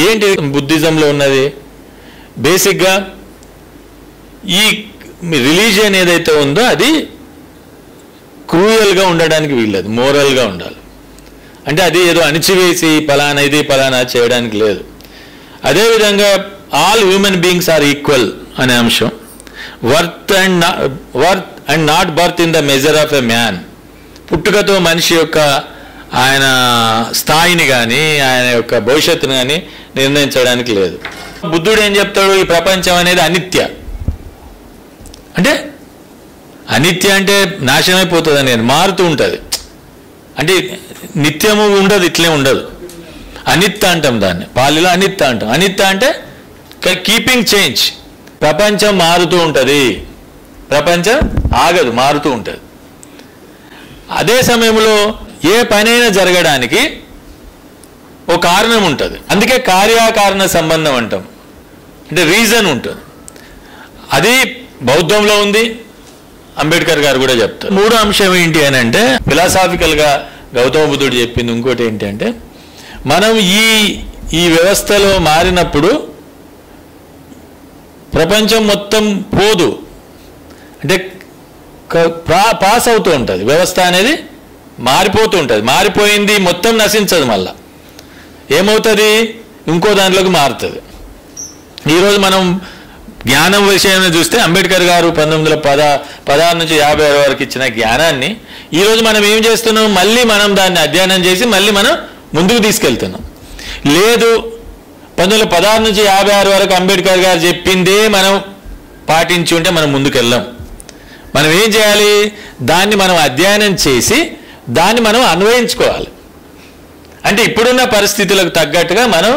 ఏంటి బుద్ధిజంలో ఉన్నది? బేసిక్గా ఈ రిలీజియన్ ఏదైతే ఉందో అది క్రూయల్గా ఉండడానికి వీల్లేదు, మోరల్గా ఉండాలి. అంటే అది ఏదో అణిచివేసి పలానా ఇది పలానా చేయడానికి లేదు. అదేవిధంగా all human beings are equal అనే అంశం, worth and not birth in the measure of a man. పుట్టుకతో మనిషి యొక్క ఆయన స్థాయిని కానీ ఆయన యొక్క భవిష్యత్తును కానీ నిర్ణయించడానికి లేదు. బుద్ధుడు ఏం చెప్తాడు? ఈ ప్రపంచం అనేది అనిత్య. అంటే అనిత్య అంటే నాశనమైపోతుంది అనేది, మారుతూ ఉంటుంది. అంటే నిత్యము ఉండదు, ఇట్లే ఉండదు. అనిత్య అంటాం దాన్ని, పాలిలో అనిత్య అంటాం. అనిత్య అంటే కీపింగ్ చేంజ్. ప్రపంచం మారుతూ ఉంటుంది, ప్రపంచం ఆగదు, మారుతూ ఉంటుంది. అదే సమయంలో ఏ పనైనా జరగడానికి ఒక కారణం ఉంటుంది. అందుకే కార్యకారణ సంబంధం అంటాం. అంటే రీజన్ ఉంటుంది. అది బౌద్ధంలో ఉంది, అంబేద్కర్ గారు కూడా చెప్తారు. మూడో అంశం ఏంటి అని అంటే, ఫిలాసాఫికల్గా గౌతమ బుద్ధుడు చెప్పింది ఇంకోటి ఏంటి అంటే, మనం ఈ వ్యవస్థలో మారినప్పుడు ప్రపంచం మొత్తం పోదు, అంటే పాస్ అవుతూ ఉంటుంది. వ్యవస్థ అనేది మారిపోతూ ఉంటుంది. మారిపోయింది మొత్తం నశించదు, మళ్ళా ఏమవుతుంది? ఇంకో దాంట్లోకి మారుతుంది. ఈరోజు మనం జ్ఞానం విషయాన్ని చూస్తే అంబేద్కర్ గారు 1916 నుంచి 56 వరకు ఇచ్చిన జ్ఞానాన్ని ఈరోజు మనం ఏం చేస్తున్నాం? మళ్ళీ మనం దాన్ని అధ్యయనం చేసి మళ్ళీ మనం ముందుకు తీసుకెళ్తున్నాం. లేదు, 1916 నుంచి 56 వరకు అంబేద్కర్ గారు చెప్పిందే మనం పాటించి ఉంటే మనం ముందుకు వెళ్ళాం. మనం ఏం చేయాలి? దాన్ని మనం అధ్యయనం చేసి దాన్ని మనం అన్వయించుకోవాలి. అంటే ఇప్పుడున్న పరిస్థితులకు తగ్గట్టుగా మనం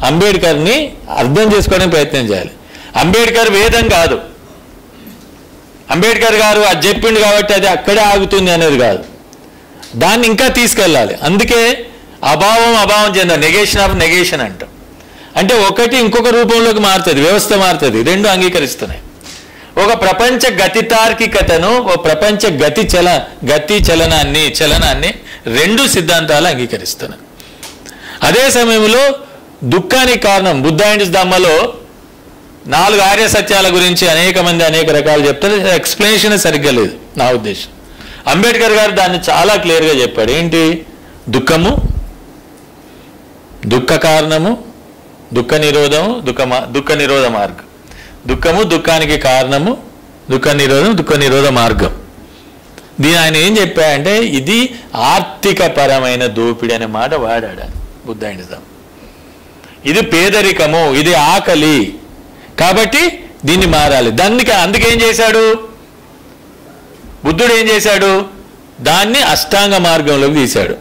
అంబేద్కర్ని అర్థం చేసుకోవడానికి ప్రయత్నం చేయాలి. అంబేద్కర్ వేదం కాదు, అంబేద్కర్ గారు అది చెప్పిండు కాబట్టి అది అక్కడే ఆగుతుంది అనేది కాదు, దాన్ని ఇంకా తీసుకెళ్ళాలి. అందుకే అభావం చెంద నెగేషన్ ఆఫ్ నెగేషన్ అంటాం. అంటే ఒకటి ఇంకొక రూపంలోకి మారుతుంది, వ్యవస్థ మారుతుంది, రెండు అంగీకరిస్తున్నాయి. ఒక ప్రపంచ గతితార్కికతను, ఒక ప్రపంచ చలనాన్ని రెండు సిద్ధాంతాలు అంగీకరిస్తున్నాయి. అదే సమయంలో దుఃఖానికి కారణం బుద్ధ అండ్ ధమ్మలో 4 ఆర్య సత్యాల గురించి అనేక మంది అనేక రకాలు చెప్తారు. ఎక్స్ప్లెనేషన్ సరిగ్గా లేదు నా ఉద్దేశం. అంబేద్కర్ గారు దాన్ని చాలా క్లియర్గా చెప్పాడు. ఏంటి? దుఃఖము, దుఃఖ కారణము, దుఃఖ నిరోధము, దుఃఖ నిరోధ మార్గం. దుఃఖము, దుఃఖానికి కారణము, దుఃఖ నిరోధ మార్గం. దీని ఆయన ఏం చెప్పాడంటే ఇది ఆర్థిక పరమైన దోపిడీ అనే మాట వాడాడు బుద్ధ అండ్ ధమ్మ. ఇది పేదరికము, ఇది ఆకలి, కాబట్టి దీన్ని మారాలి. అందుకేం చేశాడు బుద్ధుడు? ఏం చేశాడు? దాన్ని అష్టాంగ మార్గంలోకి తీశాడు.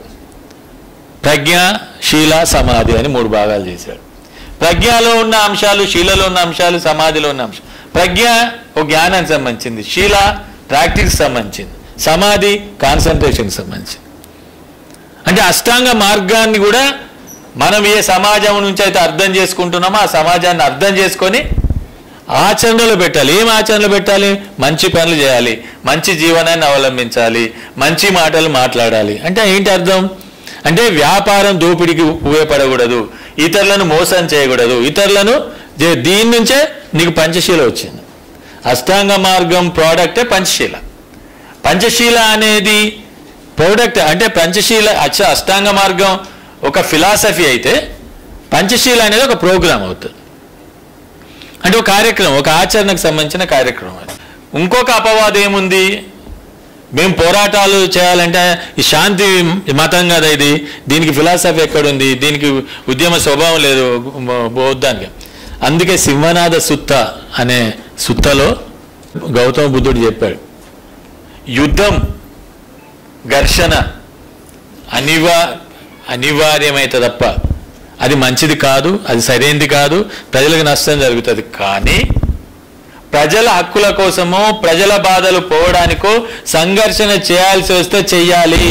ప్రజ్ఞ, శీల, సమాధి అని 3 భాగాలు చేశాడు. ప్రజ్ఞలో ఉన్న అంశాలు, శీలలో ఉన్న అంశాలు, సమాధిలో ఉన్న అంశాలు. ప్రజ్ఞ ఒక జ్ఞానానికి సంబంధించింది, శీల ప్రాక్టీస్ సంబంధించింది, సమాధి కాన్సన్ట్రేషన్కి సంబంధించింది. అంటే అష్టాంగ మార్గాన్ని కూడా మనం ఏ సమాజం నుంచి అయితే అర్థం చేసుకుంటున్నామో ఆ సమాజాన్ని అర్థం చేసుకొని ఆచరణలో పెట్టాలి. ఏం ఆచరణలో పెట్టాలి? మంచి పనులు చేయాలి, మంచి జీవనాన్ని అవలంబించాలి, మంచి మాటలు మాట్లాడాలి. అంటే ఏంటి అర్థం? అంటే వ్యాపారం దోపిడికి ఉపయోగపడకూడదు, ఇతరులను మోసం చేయకూడదు, ఇతరులను దీని నుంచే నీకు పంచశీల వచ్చింది. అష్టాంగ మార్గం ప్రోడక్టే పంచశీల. పంచశీల అనేది ప్రోడక్ట్. అంటే పంచశీల అష్టాంగ మార్గం ఒక ఫిలాసఫీ అయితే పంచశీల అనేది ఒక ప్రోగ్రామ్ అవుతుంది. అంటే ఒక కార్యక్రమం, ఒక ఆచరణకు సంబంధించిన కార్యక్రమం. ఇంకొక అపవాదం ఏముంది? మేము పోరాటాలు చేయాలంటే ఈ శాంతి మతం కదా ఇది, దీనికి ఫిలాసఫీ ఎక్కడుంది, దీనికి ఉద్యమ స్వభావం లేదు బౌద్ధానికి. అందుకే సింహనాథ సుత్త అనే సుత్తలో గౌతమ బుద్ధుడు చెప్పాడు, యుద్ధం, ఘర్షణ అనివార్యమైతే తప్ప అది మంచిది కాదు, అది సరైనది కాదు, ప్రజలకు నష్టం జరుగుతుంది. కానీ ప్రజల హక్కుల కోసమో ప్రజల బాధలు పోవడానికో సంఘర్షణ చేయాల్సి వస్తే చెయ్యాలి,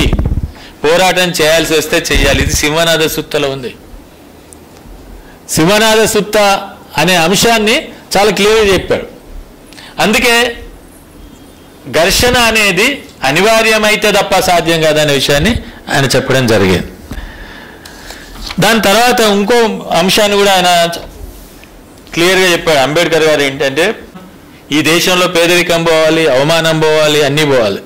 పోరాటం చేయాల్సి వస్తే చెయ్యాలి. ఇది సింహనాథ సుత్తలో ఉంది. సింహనాథ సుత్త అనే అంశాన్ని చాలా క్లియర్గా చెప్పాడు. అందుకే ఘర్షణ అనేది అనివార్యమైతే తప్ప సాధ్యం కాదనే విషయాన్ని ఆయన చెప్పడం జరిగింది. దాని తర్వాత ఇంకో అంశాన్ని కూడా ఆయన క్లియర్గా చెప్పాడు అంబేద్కర్ గారు. ఏంటంటే ఈ దేశంలో పేదరికం పోవాలి, అవమానం పోవాలి, అన్నీ పోవాలి,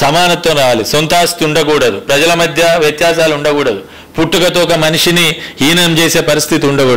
సమానత్వం రావాలి, సొంత ఆస్తి ఉండకూడదు, ప్రజల మధ్య వ్యత్యాసాలు ఉండకూడదు, పుట్టుకతో ఒక మనిషిని హీనం చేసే పరిస్థితి ఉండకూడదు.